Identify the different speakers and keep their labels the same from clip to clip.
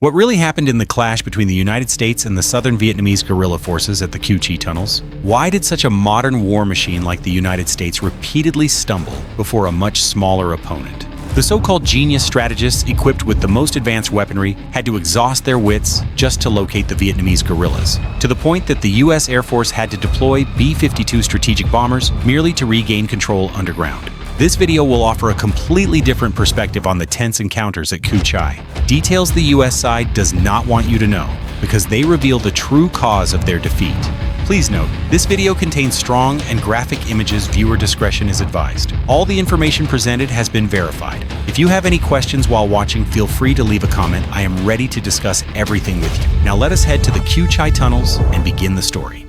Speaker 1: What really happened in the clash between the United States and the Southern Vietnamese guerrilla forces at the Cu Chi tunnels? Why did such a modern war machine like the United States repeatedly stumble before a much smaller opponent? The so-called genius strategists equipped with the most advanced weaponry had to exhaust their wits just to locate the Vietnamese guerrillas, to the point that the U.S. Air Force had to deploy B-52 strategic bombers merely to regain control underground. This video will offer a completely different perspective on the tense encounters at Cu Chi. Details the US side does not want you to know, because they reveal the true cause of their defeat. Please note, this video contains strong and graphic images. Viewer discretion is advised. All the information presented has been verified. If you have any questions while watching, feel free to leave a comment. I am ready to discuss everything with you. Now let us head to the Cu Chi tunnels and begin the story.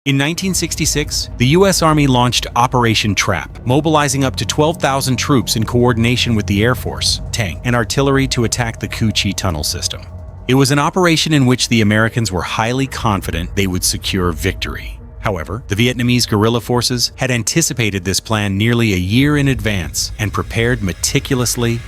Speaker 1: In 1966, the U.S. Army launched Operation Trap, mobilizing up to 12,000 troops in coordination with the Air Force, tank, and artillery to attack the Cu Chi tunnel system. It was an operation in which the Americans were highly confident they would secure victory. However, the Vietnamese guerrilla forces had anticipated this plan nearly a year in advance and prepared meticulously.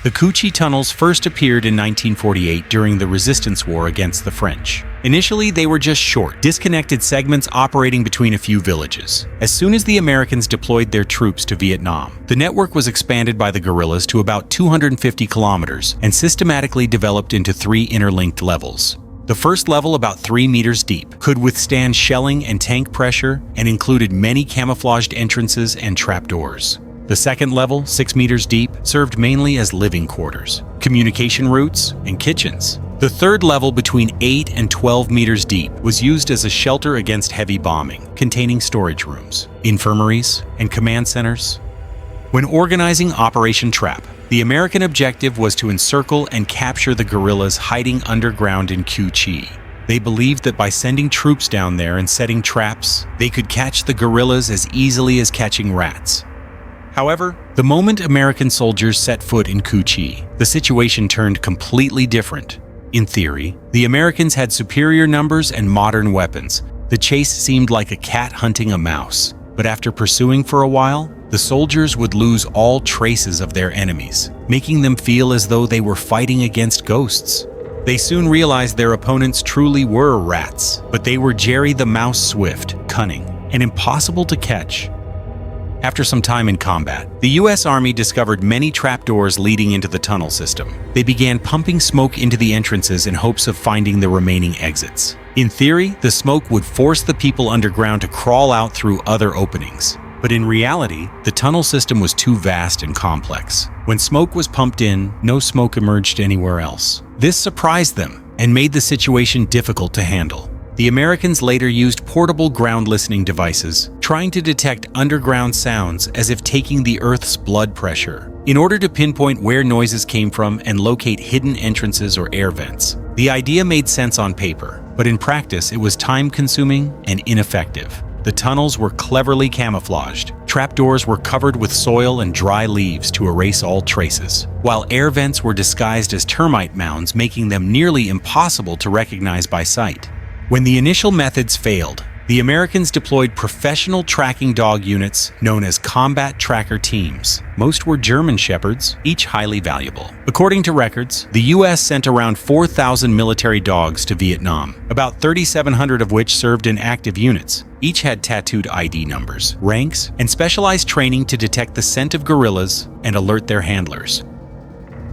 Speaker 1: The Cu Chi tunnels first appeared in 1948 during the resistance war against the French. Initially, they were just short, disconnected segments operating between a few villages. As soon as the Americans deployed their troops to Vietnam, the network was expanded by the guerrillas to about 250 kilometers and systematically developed into 3 interlinked levels. The first level, about 3 meters deep, could withstand shelling and tank pressure and included many camouflaged entrances and trapdoors. The second level, 6 meters deep, served mainly as living quarters, communication routes, and kitchens. The third level, between 8 and 12 meters deep, was used as a shelter against heavy bombing, containing storage rooms, infirmaries, and command centers. When organizing Operation Trap, the American objective was to encircle and capture the guerrillas hiding underground in Cu Chi. They believed that by sending troops down there and setting traps, they could catch the guerrillas as easily as catching rats. However, the moment American soldiers set foot in Cu Chi, the situation turned completely different. In theory, the Americans had superior numbers and modern weapons. The chase seemed like a cat hunting a mouse. But after pursuing for a while, the soldiers would lose all traces of their enemies, making them feel as though they were fighting against ghosts. They soon realized their opponents truly were rats, but they were Jerry the Mouse Swift, cunning, and impossible to catch. After some time in combat, the U.S. Army discovered many trapdoors leading into the tunnel system. They began pumping smoke into the entrances in hopes of finding the remaining exits. In theory, the smoke would force the people underground to crawl out through other openings. But in reality, the tunnel system was too vast and complex. When smoke was pumped in, no smoke emerged anywhere else. This surprised them and made the situation difficult to handle. The Americans later used portable ground listening devices, trying to detect underground sounds as if taking the Earth's blood pressure, in order to pinpoint where noises came from and locate hidden entrances or air vents. The idea made sense on paper, but in practice it was time-consuming and ineffective. The tunnels were cleverly camouflaged. Trapdoors were covered with soil and dry leaves to erase all traces, while air vents were disguised as termite mounds, making them nearly impossible to recognize by sight. When the initial methods failed, the Americans deployed professional tracking dog units known as combat tracker teams. Most were German shepherds, each highly valuable. According to records, the U.S. sent around 4,000 military dogs to Vietnam, about 3,700 of which served in active units. Each had tattooed ID numbers, ranks, and specialized training to detect the scent of guerrillas and alert their handlers.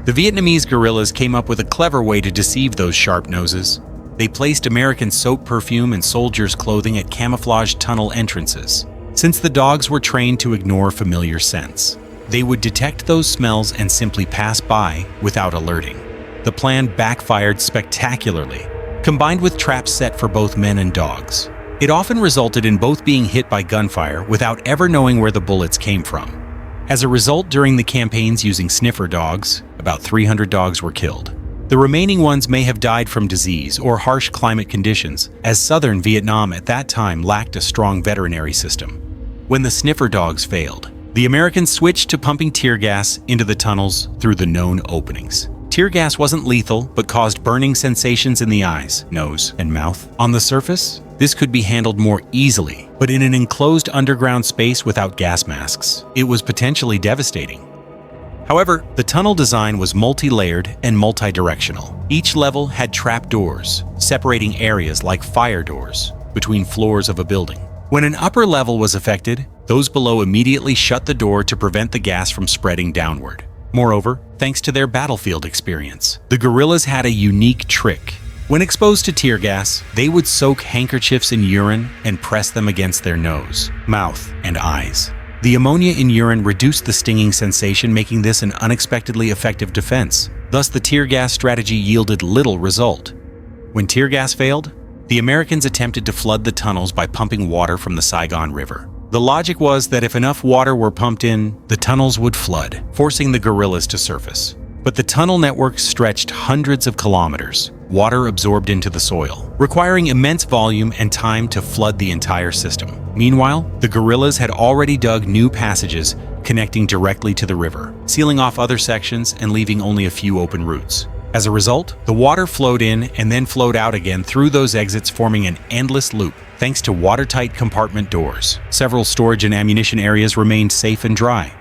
Speaker 1: The Vietnamese guerrillas came up with a clever way to deceive those sharp noses. They placed American soap perfume and soldiers' clothing at camouflaged tunnel entrances. Since the dogs were trained to ignore familiar scents, they would detect those smells and simply pass by without alerting. The plan backfired spectacularly. Combined with traps set for both men and dogs, it often resulted in both being hit by gunfire without ever knowing where the bullets came from. As a result, during the campaigns using sniffer dogs, about 300 dogs were killed. The remaining ones may have died from disease or harsh climate conditions, as southern Vietnam at that time lacked a strong veterinary system. When the sniffer dogs failed, the Americans switched to pumping tear gas into the tunnels through the known openings. Tear gas wasn't lethal, but caused burning sensations in the eyes, nose, and mouth. On the surface, this could be handled more easily, but in an enclosed underground space without gas masks, it was potentially devastating. However, the tunnel design was multi-layered and multi-directional. Each level had trap doors, separating areas like fire doors between floors of a building. When an upper level was affected, those below immediately shut the door to prevent the gas from spreading downward. Moreover, thanks to their battlefield experience, the guerrillas had a unique trick. When exposed to tear gas, they would soak handkerchiefs in urine and press them against their nose, mouth, and eyes. The ammonia in urine reduced the stinging sensation, making this an unexpectedly effective defense. Thus, the tear gas strategy yielded little result. When tear gas failed, the Americans attempted to flood the tunnels by pumping water from the Saigon River. The logic was that if enough water were pumped in, the tunnels would flood, forcing the guerrillas to surface. But the tunnel network stretched hundreds of kilometers, water absorbed into the soil, requiring immense volume and time to flood the entire system. Meanwhile, the guerrillas had already dug new passages connecting directly to the river, sealing off other sections and leaving only a few open routes. As a result, the water flowed in and then flowed out again through those exits, forming an endless loop. Thanks to watertight compartment doors, several storage and ammunition areas remained safe and dry.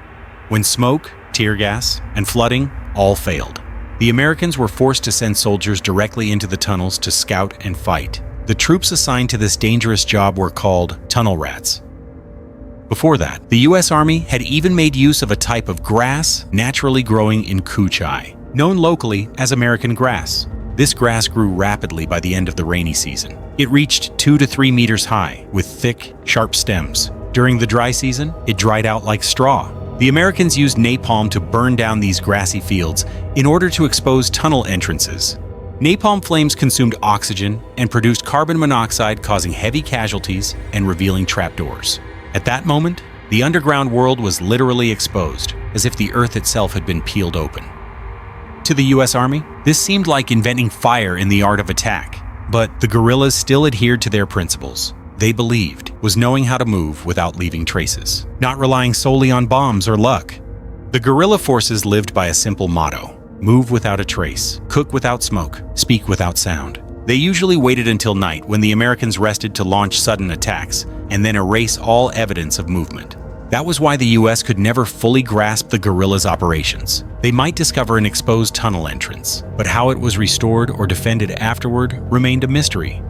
Speaker 1: When smoke, tear gas, and flooding all failed, the Americans were forced to send soldiers directly into the tunnels to scout and fight. The troops assigned to this dangerous job were called tunnel rats. Before that, the U.S. Army had even made use of a type of grass naturally growing in Cu Chi, known locally as American grass. This grass grew rapidly by the end of the rainy season. It reached 2 to 3 meters high, with thick, sharp stems. During the dry season, it dried out like straw. The Americans used napalm to burn down these grassy fields in order to expose tunnel entrances. Napalm flames consumed oxygen and produced carbon monoxide, causing heavy casualties and revealing trapdoors. At that moment, the underground world was literally exposed, as if the earth itself had been peeled open. To the U.S. Army, this seemed like inventing fire in the art of attack, but the guerrillas still adhered to their principles. They believed was knowing how to move without leaving traces, not relying solely on bombs or luck. The guerrilla forces lived by a simple motto: move without a trace, cook without smoke, speak without sound. They usually waited until night, when the Americans rested, to launch sudden attacks and then erase all evidence of movement. That was why the U.S. could never fully grasp the guerrillas' operations. They might discover an exposed tunnel entrance, but how it was restored or defended afterward remained a mystery.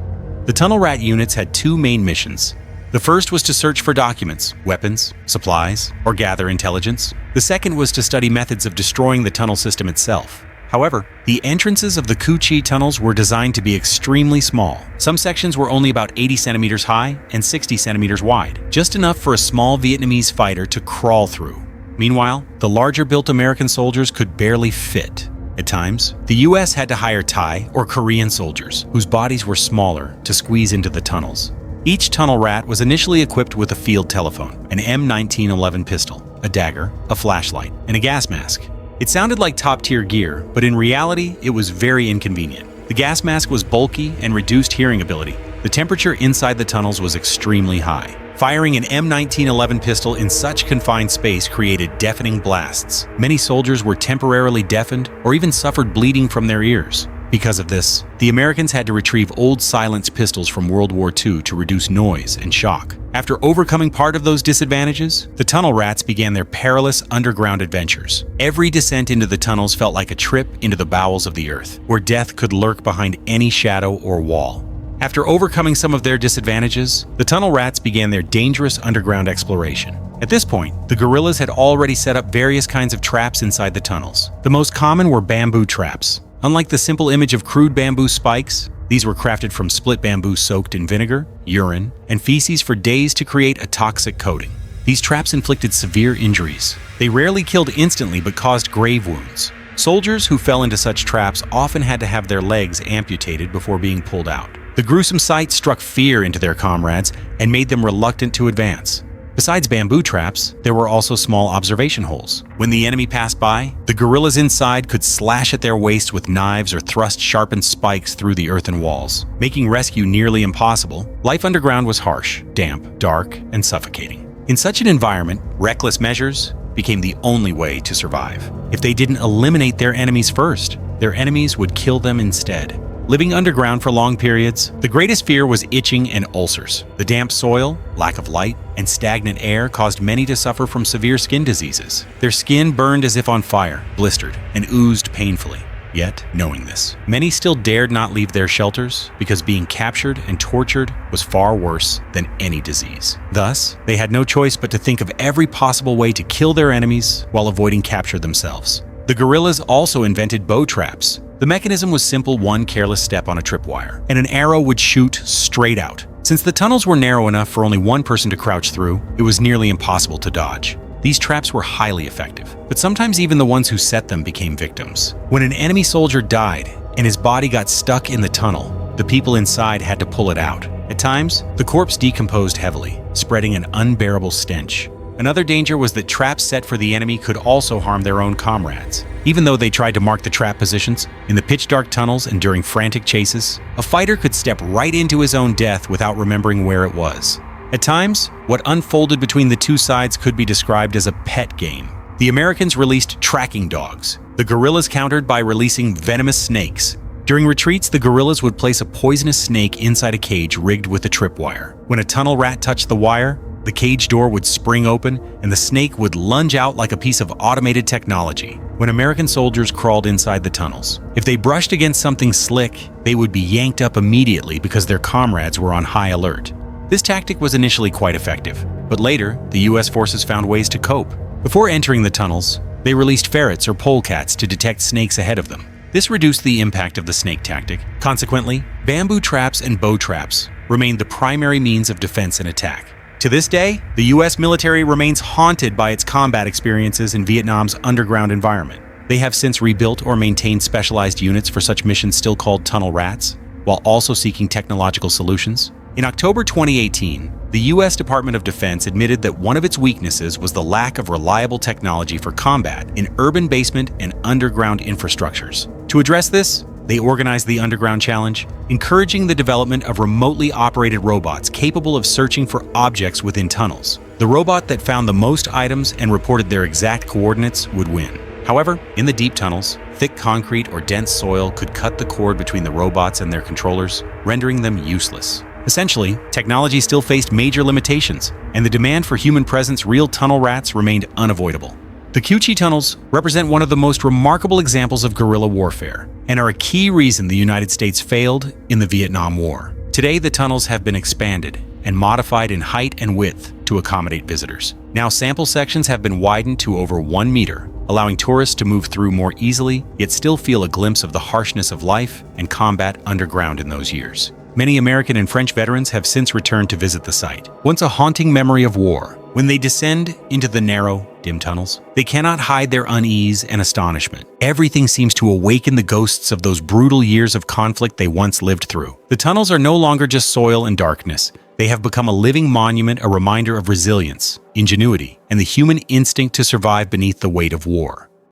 Speaker 1: The tunnel rat units had two main missions. The first was to search for documents, weapons, supplies, or gather intelligence. The second was to study methods of destroying the tunnel system itself. However, the entrances of the Cu Chi tunnels were designed to be extremely small. Some sections were only about 80 centimeters high and 60 centimeters wide, just enough for a small Vietnamese fighter to crawl through. Meanwhile, the larger-built American soldiers could barely fit. At times, the U.S. had to hire Thai or Korean soldiers, whose bodies were smaller, to squeeze into the tunnels. Each tunnel rat was initially equipped with a field telephone, an M1911 pistol, a dagger, a flashlight, and a gas mask. It sounded like top-tier gear, but in reality, it was very inconvenient. The gas mask was bulky and reduced hearing ability. The temperature inside the tunnels was extremely high. Firing an M1911 pistol in such confined space created deafening blasts. Many soldiers were temporarily deafened or even suffered bleeding from their ears. Because of this, the Americans had to retrieve old silenced pistols from World War II to reduce noise and shock. After overcoming part of those disadvantages, the tunnel rats began their perilous underground adventures. Every descent into the tunnels felt like a trip into the bowels of the earth, where death could lurk behind any shadow or wall. After overcoming some of their disadvantages, the tunnel rats began their dangerous underground exploration. At this point, the guerrillas had already set up various kinds of traps inside the tunnels. The most common were bamboo traps. Unlike the simple image of crude bamboo spikes, these were crafted from split bamboo soaked in vinegar, urine, and feces for days to create a toxic coating. These traps inflicted severe injuries. They rarely killed instantly but caused grave wounds. Soldiers who fell into such traps often had to have their legs amputated before being pulled out. The gruesome sight struck fear into their comrades and made them reluctant to advance. Besides bamboo traps, there were also small observation holes. When the enemy passed by, the guerrillas inside could slash at their waist with knives or thrust sharpened spikes through the earthen walls, making rescue nearly impossible. Life underground was harsh, damp, dark, and suffocating. In such an environment, reckless measures became the only way to survive. If they didn't eliminate their enemies first, their enemies would kill them instead. living underground for long periods. The greatest fear was itching and ulcers. The damp soil, lack of light, and stagnant air caused many to suffer from severe skin diseases. Their skin burned as if on fire, blistered, and oozed painfully. Yet, knowing this, many still dared not leave their shelters because being captured and tortured was far worse than any disease. Thus, they had no choice but to think of every possible way to kill their enemies while avoiding capture themselves. The guerrillas also invented bow traps. The mechanism was simple: one careless step on a tripwire, and an arrow would shoot straight out. Since the tunnels were narrow enough for only one person to crouch through, it was nearly impossible to dodge. These traps were highly effective, but sometimes even the ones who set them became victims. When an enemy soldier died and his body got stuck in the tunnel, the people inside had to pull it out. At times, the corpse decomposed heavily, spreading an unbearable stench. Another danger was that traps set for the enemy could also harm their own comrades. Even though they tried to mark the trap positions, in the pitch-dark tunnels and during frantic chases, a fighter could step right into his own death without remembering where it was. At times, what unfolded between the two sides could be described as a pet game. The Americans released tracking dogs. The guerrillas countered by releasing venomous snakes. During retreats, the guerrillas would place a poisonous snake inside a cage rigged with a tripwire. When a tunnel rat touched the wire, the cage door would spring open and the snake would lunge out like a piece of automated technology. When American soldiers crawled inside the tunnels, if they brushed against something slick, they would be yanked up immediately because their comrades were on high alert. This tactic was initially quite effective, but later, the US forces found ways to cope. Before entering the tunnels, they released ferrets or polecats to detect snakes ahead of them. This reduced the impact of the snake tactic. Consequently, bamboo traps and bow traps remained the primary means of defense and attack. To this day, the US military remains haunted by its combat experiences in Vietnam's underground environment. They have since rebuilt or maintained specialized units for such missions still called tunnel rats, while also seeking technological solutions. In October 2018, the U.S. Department of Defense admitted that one of its weaknesses was the lack of reliable technology for combat in urban basement and underground infrastructures. To address this, they organized the Underground Challenge, encouraging the development of remotely operated robots capable of searching for objects within tunnels. The robot that found the most items and reported their exact coordinates would win. However, in the deep tunnels, thick concrete or dense soil could cut the cord between the robots and their controllers, rendering them useless. Essentially, technology still faced major limitations, and the demand for human presence real tunnel rats remained unavoidable. The Cu Chi tunnels represent one of the most remarkable examples of guerrilla warfare, and are a key reason the United States failed in the Vietnam War. Today, the tunnels have been expanded and modified in height and width to accommodate visitors. Now, sample sections have been widened to over 1 meter, allowing tourists to move through more easily, yet still feel a glimpse of the harshness of life and combat underground in those years. Many American and French veterans have since returned to visit the site. Once a haunting memory of war, when they descend into the narrow, dim tunnels, they cannot hide their unease and astonishment. Everything seems to awaken the ghosts of those brutal years of conflict they once lived through. The tunnels are no longer just soil and darkness. They have become a living monument, a reminder of resilience, ingenuity, and the human instinct to survive beneath the weight of war.